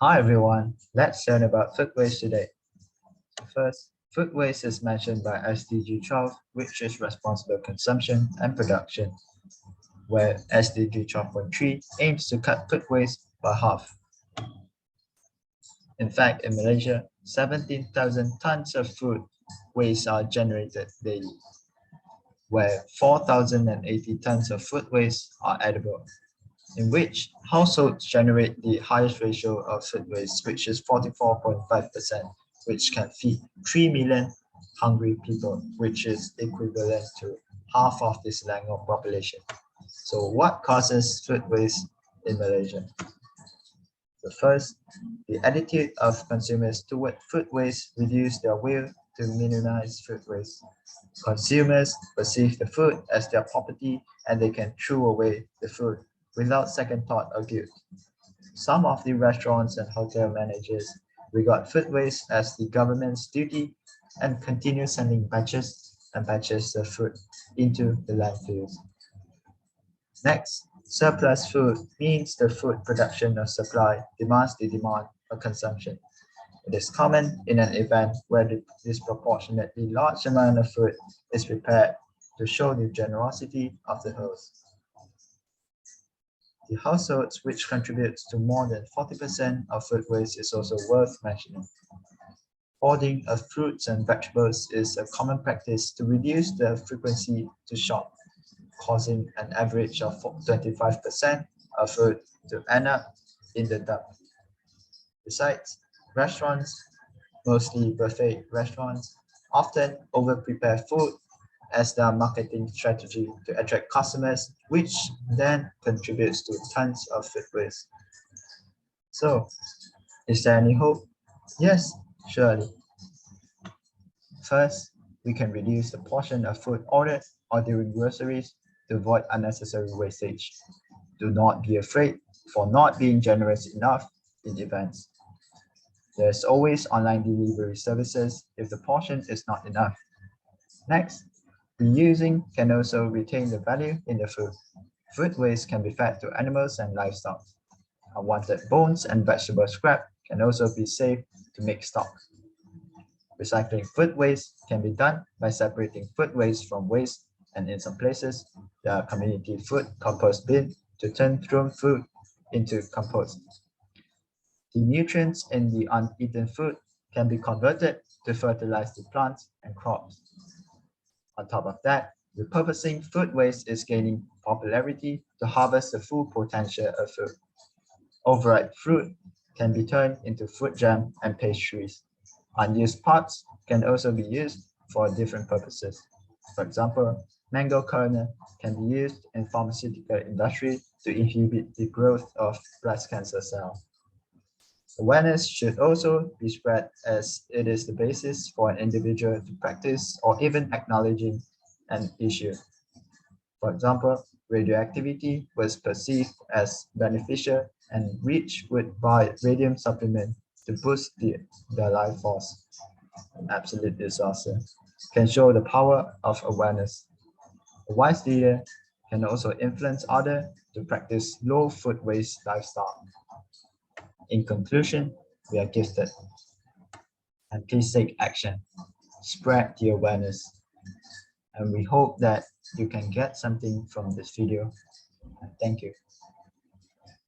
Hi everyone, let's learn about food waste today. First, food waste is mentioned by SDG 12, which is responsible consumption and production, where SDG 12.3 aims to cut food waste by half. In fact, in Malaysia, 17,000 tons of food waste are generated daily, where 4,080 tons of food waste are edible, in which households generate the highest ratio of food waste, which is 44.5%, which can feed 3 million hungry people, which is equivalent to half of the Selangor population. So what causes food waste in Malaysia? So first, the attitude of consumers toward food waste reduce their will to minimize food waste. Consumers perceive the food as their property and they can throw away the food without second thought or guilt. Some of the restaurants and hotel managers regard food waste as the government's duty and continue sending batches and batches of food into the landfills. Next, surplus food means the food production of supply demands the demand for consumption. It is common in an event where the disproportionately large amount of food is prepared to show the generosity of the host. The households which contributes to more than 40% of food waste is also worth mentioning. Hoarding of fruits and vegetables is a common practice to reduce the frequency to shop, causing an average of 25% of food to end up in the dump. Besides, restaurants, mostly buffet restaurants, often over-prepare food as their marketing strategy to attract customers, which then contributes to tons of food waste. So, is there any hope? Yes, surely. First, we can reduce the portion of food ordered or during groceries to avoid unnecessary wastage. Do not be afraid for not being generous enough in events. There's always online delivery services if the portion is not enough. Next, reusing can also retain the value in the food. Food waste can be fed to animals and livestock. Unwanted bones and vegetable scrap can also be saved to make stock. Recycling food waste can be done by separating food waste from waste, and in some places, there are community food compost bins to turn thrown food into compost. The nutrients in the uneaten food can be converted to fertilize the plants and crops. On top of that, repurposing food waste is gaining popularity to harvest the full potential of food. Overripe fruit can be turned into fruit jam and pastries. Unused parts can also be used for different purposes. For example, mango kernel can be used in pharmaceutical industry to inhibit the growth of breast cancer cells. Awareness should also be spread as it is the basis for an individual to practice or even acknowledging an issue. For example, radioactivity was perceived as beneficial and rich would buy radium supplement to boost their life force. An absolute disaster can show the power of awareness. A wise leader can also influence others to practice low food waste lifestyle. In conclusion, we are gifted. And please take action. Spread the awareness. And we hope that you can get something from this video. Thank you.